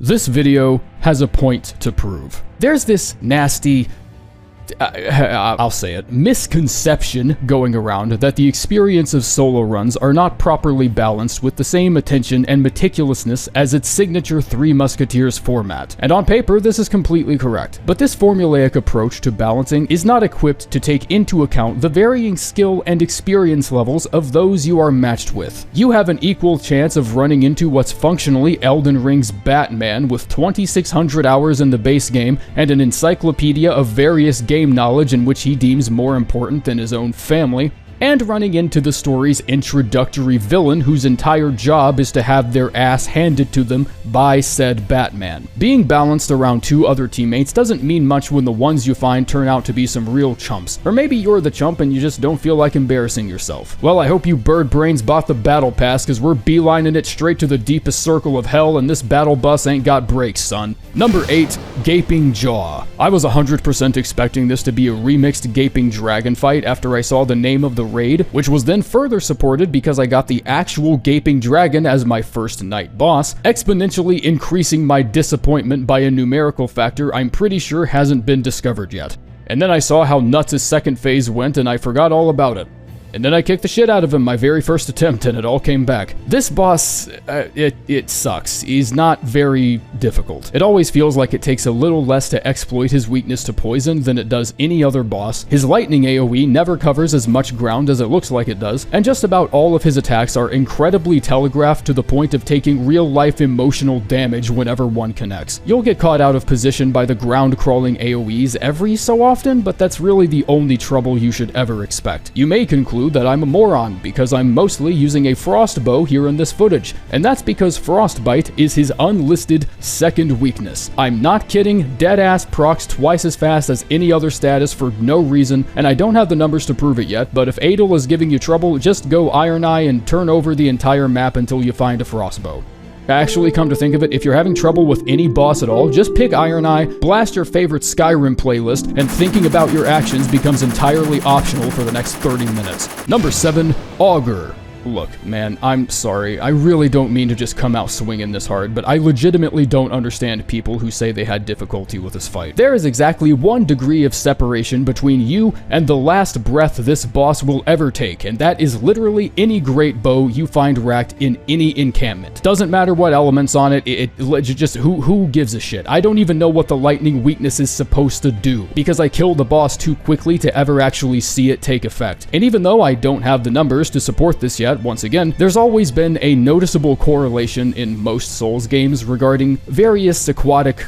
This video has a point to prove. There's this nasty, I'll say it, misconception going around that the experience of solo runs are not properly balanced with the same attention and meticulousness as its signature Three Musketeers format. And on paper, this is completely correct. But this formulaic approach to balancing is not equipped to take into account the varying skill and experience levels of those you are matched with. You have an equal chance of running into what's functionally Elden Ring's Batman with 2,600 hours in the base game and an encyclopedia of various game knowledge in which he deems more important than his own family, and running into the story's introductory villain whose entire job is to have their ass handed to them by said Batman. Being balanced around two other teammates doesn't mean much when the ones you find turn out to be some real chumps. Or maybe you're the chump and you just don't feel like embarrassing yourself. Well, I hope you bird brains bought the battle pass, cause we're beelining it straight to the deepest circle of hell and this battle bus ain't got brakes, son. Number 8, Gaping Jaw. I was 100% expecting this to be a remixed Gaping Dragon fight after I saw the name of the raid, which was then further supported because I got the actual Gaping Dragon as my first night boss, exponentially increasing my disappointment by a numerical factor I'm pretty sure hasn't been discovered yet. And then I saw how nuts his second phase went and I forgot all about it. And then I kicked the shit out of him my very first attempt and it all came back. This boss, it sucks. He's not very difficult. It always feels like it takes a little less to exploit his weakness to poison than it does any other boss. His lightning AoE never covers as much ground as it looks like it does, and just about all of his attacks are incredibly telegraphed to the point of taking real-life emotional damage whenever one connects. You'll get caught out of position by the ground-crawling AoEs every so often, but that's really the only trouble you should ever expect. You may conclude that I'm a moron because I'm mostly using a frost bow here in this footage, and that's because frostbite is his unlisted second weakness. I'm not kidding, deadass procs twice as fast as any other status for no reason, and I don't have the numbers to prove it yet, but if Adel is giving you trouble, just go Iron Eye and turn over the entire map until you find a frostbow. Actually, come to think of it, if you're having trouble with any boss at all, just pick Iron Eye, blast your favorite Skyrim playlist, and thinking about your actions becomes entirely optional for the next 30 minutes. Number 7, Augur. Look, man, I'm sorry. I really don't mean to just come out swinging this hard, but I legitimately don't understand people who say they had difficulty with this fight. There is exactly 1 degree of separation between you and the last breath this boss will ever take, and that is literally any great bow you find racked in any encampment. Doesn't matter what elements on it, just who gives a shit? I don't even know what the lightning weakness is supposed to do, because I killed the boss too quickly to ever actually see it take effect. And even though I don't have the numbers to support this yet, once again, there's always been a noticeable correlation in most Souls games regarding various aquatic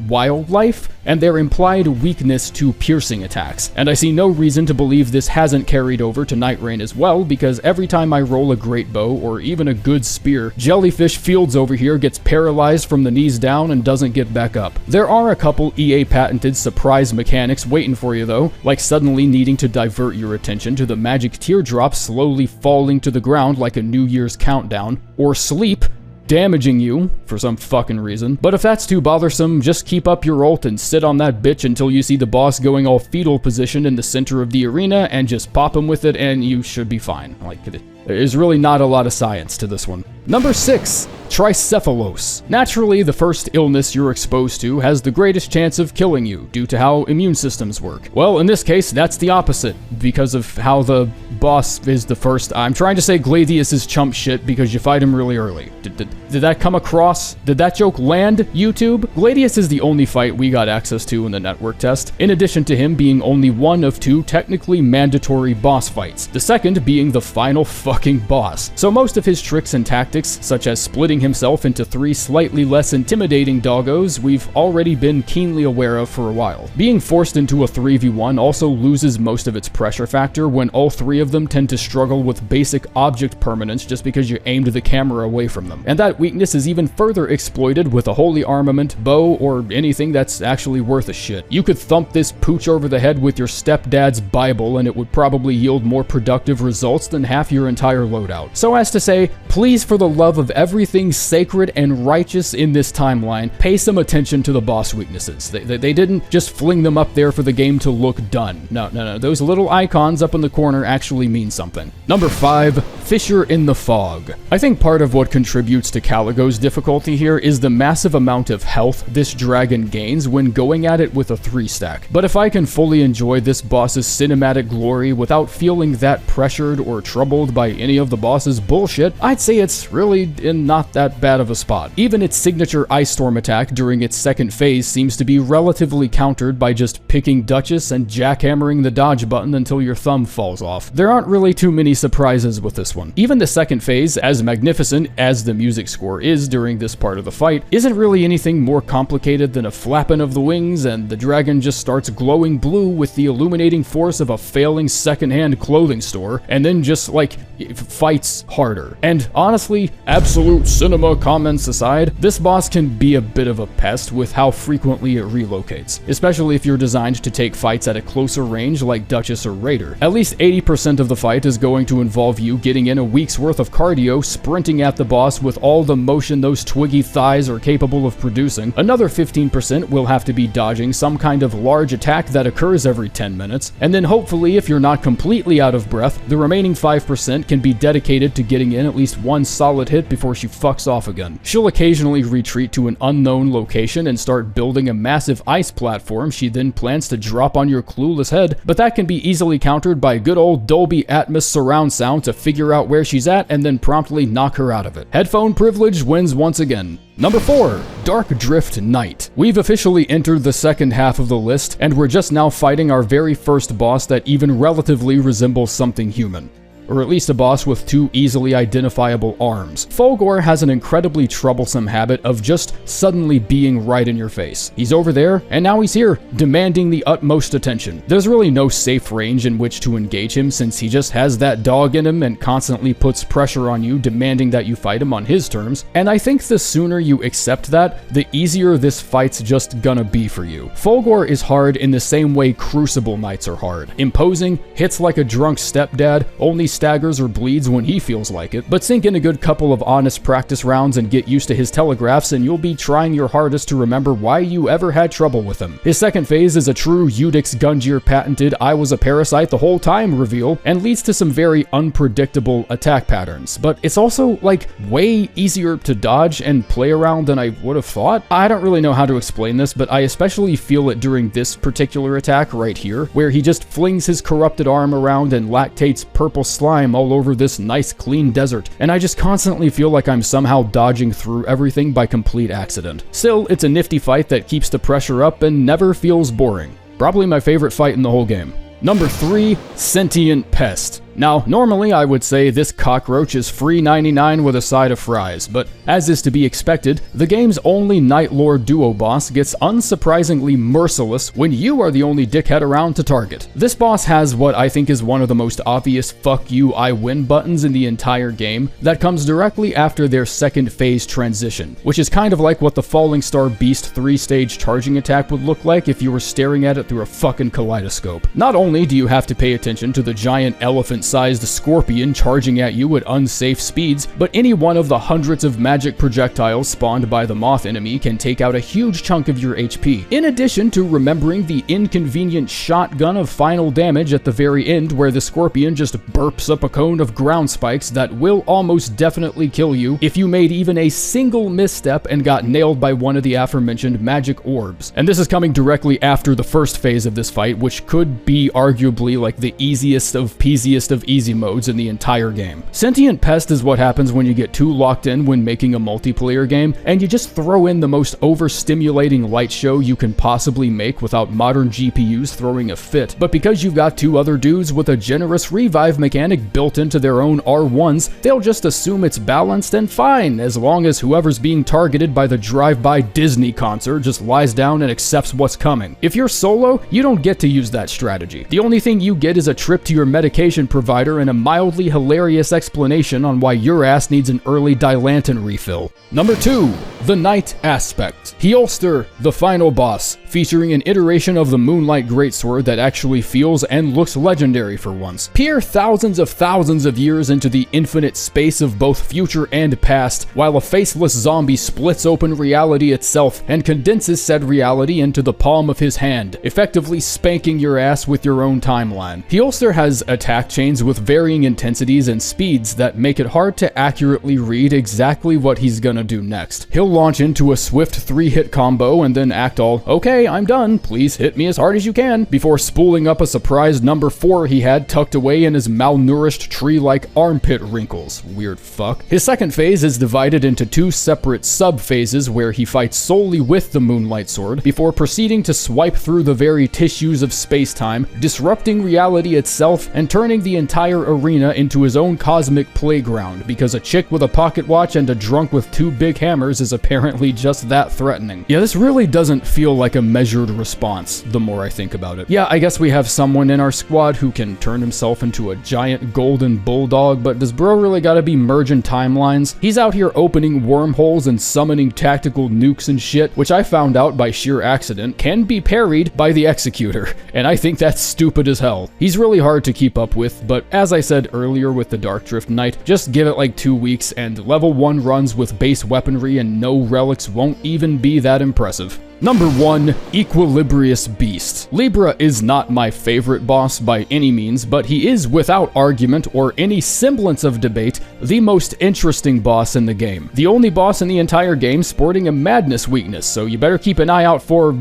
wildlife and their implied weakness to piercing attacks. And I see no reason to believe this hasn't carried over to Nightreign as well, because every time I roll a great bow or even a good spear, Jellyfish Fields over here gets paralyzed from the knees down and doesn't get back up. There are a couple EA patented surprise mechanics waiting for you though, like suddenly needing to divert your attention to the magic teardrop slowly falling to the ground like a New Year's countdown, or sleep damaging you for some fucking reason. But if that's too bothersome, just keep up your ult and sit on that bitch until you see the boss going all fetal position in the center of the arena and just pop him with it and you should be fine. Like, there's really not a lot of science to this one. Number 6, Tricephalos. Naturally, the first illness you're exposed to has the greatest chance of killing you due to how immune systems work. Well, in this case, that's the opposite because of how the boss is the first. I'm trying to say Gladius is chump shit because you fight him really early. Did that come across? Did that joke land, YouTube? Gladius is the only fight we got access to in the network test, in addition to him being only one of 2 technically mandatory boss fights, the second being the final fucking boss. So most of his tricks and tactics, such as splitting himself into 3 slightly less intimidating doggos, we've already been keenly aware of for a while. Being forced into a 3v1 also loses most of its pressure factor when all 3 of them tend to struggle with basic object permanence just because you aimed the camera away from them. And that weakness is even further exploited with a holy armament, bow, or anything that's actually worth a shit. You could thump this pooch over the head with your stepdad's Bible and it would probably yield more productive results than half your entire entire loadout. So as to say, please, for the love of everything sacred and righteous in this timeline, pay some attention to the boss weaknesses. They didn't just fling them up there for the game to look done. No. Those little icons up in the corner actually mean something. Number 5, Fissure in the Fog. I think part of what contributes to Caligo's difficulty here is the massive amount of health this dragon gains when going at it with a 3-stack. But if I can fully enjoy this boss's cinematic glory without feeling that pressured or troubled by any of the boss's bullshit, I'd say it's really in not that bad of a spot. Even its signature Ice Storm attack during its second phase seems to be relatively countered by just picking Duchess and jackhammering the dodge button until your thumb falls off. There aren't really too many surprises with this one. Even the second phase, as magnificent as the music score is during this part of the fight, isn't really anything more complicated than a flapping of the wings and the dragon just starts glowing blue with the illuminating force of a failing secondhand clothing store, and then just like fights harder. And honestly, absolute cinema comments aside, this boss can be a bit of a pest with how frequently it relocates, especially if you're designed to take fights at a closer range like Duchess or Raider. At least 80% of the fight is going to involve you getting in a week's worth of cardio, sprinting at the boss with all the motion those twiggy thighs are capable of producing. Another 15% will have to be dodging some kind of large attack that occurs every 10 minutes, and then hopefully, if you're not completely out of breath, the remaining 5% can be dedicated to getting in at least one solid hit before she fucks off again. She'll occasionally retreat to an unknown location and start building a massive ice platform she then plans to drop on your clueless head, but that can be easily countered by good old Dolby Atmos surround sound to figure out where she's at and then promptly knock her out of it. Headphone privilege wins once again. Number 4, Darkdrift Knight. We've officially entered the second half of the list, and we're just now fighting our very first boss that even relatively resembles something human. Or at least a boss with 2 easily identifiable arms. Augur has an incredibly troublesome habit of just suddenly being right in your face. He's over there, and now he's here, demanding the utmost attention. There's really no safe range in which to engage him since he just has that dog in him and constantly puts pressure on you, demanding that you fight him on his terms. And I think the sooner you accept that, the easier this fight's just gonna be for you. Augur is hard in the same way Crucible Knights are hard. Imposing, hits like a drunk stepdad, only staggers or bleeds when he feels like it, but sink in a good couple of honest practice rounds and get used to his telegraphs and you'll be trying your hardest to remember why you ever had trouble with him. His second phase is a true Udix Gungear patented I was a parasite the whole time reveal and leads to some very unpredictable attack patterns, but it's also like way easier to dodge and play around than I would have thought. I don't really know how to explain this, but I especially feel it during this particular attack right here, where he just flings his corrupted arm around and lactates purple slime all over this nice clean desert, and I just constantly feel like I'm somehow dodging through everything by complete accident. Still, it's a nifty fight that keeps the pressure up and never feels boring. Probably my favorite fight in the whole game. Number 3, Sentient Pest. Now, normally I would say this cockroach is free 99 with a side of fries, but as is to be expected, the game's only Nightlord duo boss gets unsurprisingly merciless when you are the only dickhead around to target. This boss has what I think is one of the most obvious fuck you I win buttons in the entire game that comes directly after their second phase transition, which is kind of like what the Falling Star Beast 3-stage charging attack would look like if you were staring at it through a fucking kaleidoscope. Not only do you have to pay attention to the giant elephant-sized scorpion charging at you at unsafe speeds, but any one of the hundreds of magic projectiles spawned by the moth enemy can take out a huge chunk of your HP, in addition to remembering the inconvenient shotgun of final damage at the very end where the scorpion just burps up a cone of ground spikes that will almost definitely kill you if you made even a single misstep and got nailed by one of the aforementioned magic orbs. And this is coming directly after the first phase of this fight, which could be arguably like the easiest of peasiest of easy modes in the entire game. Sentient Pest is what happens when you get too locked in when making a multiplayer game, and you just throw in the most overstimulating light show you can possibly make without modern GPUs throwing a fit. But because you've got 2 other dudes with a generous revive mechanic built into their own R1s, they'll just assume it's balanced and fine, as long as whoever's being targeted by the drive-by Disney concert just lies down and accepts what's coming. If you're solo, you don't get to use that strategy. The only thing you get is a trip to your medication provider provider and a mildly hilarious explanation on why your ass needs an early Dilantin refill. Number 2. The Knight Aspect. Heolster, the final boss, featuring an iteration of the Moonlight Greatsword that actually feels and looks legendary for once. Peer thousands of years into the infinite space of both future and past, while a faceless zombie splits open reality itself and condenses said reality into the palm of his hand, effectively spanking your ass with your own timeline. Heolster has attack chains with varying intensities and speeds that make it hard to accurately read exactly what he's gonna do next. He'll launch into a swift 3-hit combo and then act all, okay, I'm done, please hit me as hard as you can, before spooling up a surprise number 4 he had tucked away in his malnourished tree-like armpit wrinkles. Weird fuck. His second phase is divided into 2 separate sub-phases where he fights solely with the Moonlight Sword, before proceeding to swipe through the very tissues of space-time, disrupting reality itself and turning the entire arena into his own cosmic playground, because a chick with a pocket watch and a drunk with 2 big hammers is apparently just that threatening. Yeah, this really doesn't feel like a measured response, the more I think about it. Yeah, I guess we have someone in our squad who can turn himself into a giant golden bulldog, but does bro really gotta be merging timelines? He's out here opening wormholes and summoning tactical nukes and shit, which I found out by sheer accident can be parried by the Executor, and I think that's stupid as hell. He's really hard to keep up with, but as I said earlier with the Darkdrift Knight, just give it like 2 weeks and level 1 runs with base weaponry and no relics won't even be that impressive. Number 1. Equilibrious Beast. Libra is not my favorite boss by any means, but he is without argument or any semblance of debate the most interesting boss in the game. The only boss in the entire game sporting a madness weakness, so you better keep an eye out for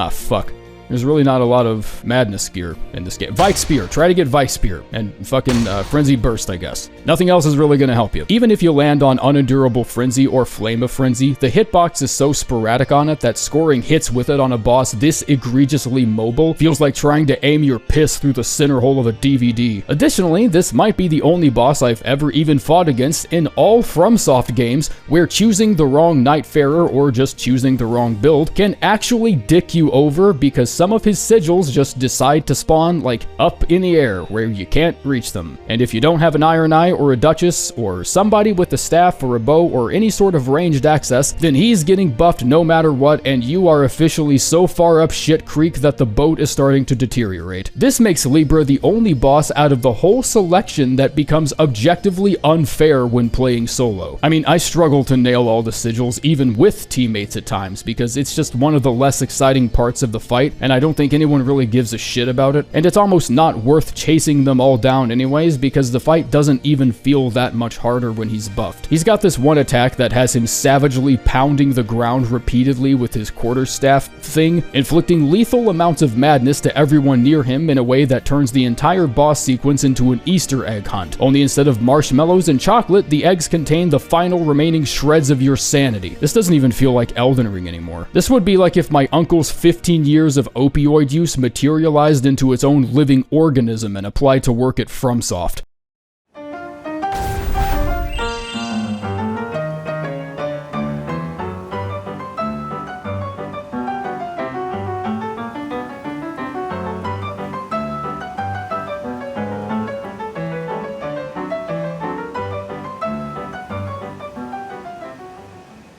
fuck. There's really not a lot of madness gear in this game. Vike Spear. Try to get Vike Spear. And fucking Frenzy Burst, I guess. Nothing else is really going to help you. Even if you land on Unendurable Frenzy or Flame of Frenzy, the hitbox is so sporadic on it that scoring hits with it on a boss this egregiously mobile feels like trying to aim your piss through the center hole of a DVD. Additionally, this might be the only boss I've ever even fought against in all FromSoft games where choosing the wrong Nightfarer or just choosing the wrong build can actually dick you over, because some of his sigils just decide to spawn like up in the air where you can't reach them. And if you don't have an Iron Eye or a Duchess or somebody with a staff or a bow or any sort of ranged access, then he's getting buffed no matter what, and you are officially so far up shit creek that the boat is starting to deteriorate. This makes Libra the only boss out of the whole selection that becomes objectively unfair when playing solo. I mean, I struggle to nail all the sigils even with teammates at times, because it's just one of the less exciting parts of the fight, and I don't think anyone really gives a shit about it, and it's almost not worth chasing them all down anyways, because the fight doesn't even feel that much harder when he's buffed. He's got this one attack that has him savagely pounding the ground repeatedly with his quarterstaff thing, inflicting lethal amounts of madness to everyone near him in a way that turns the entire boss sequence into an Easter egg hunt. Only instead of marshmallows and chocolate, the eggs contain the final remaining shreds of your sanity. This doesn't even feel like Elden Ring anymore. This would be like if my uncle's 15 years of opioid use materialized into its own living organism and applied to work at FromSoft.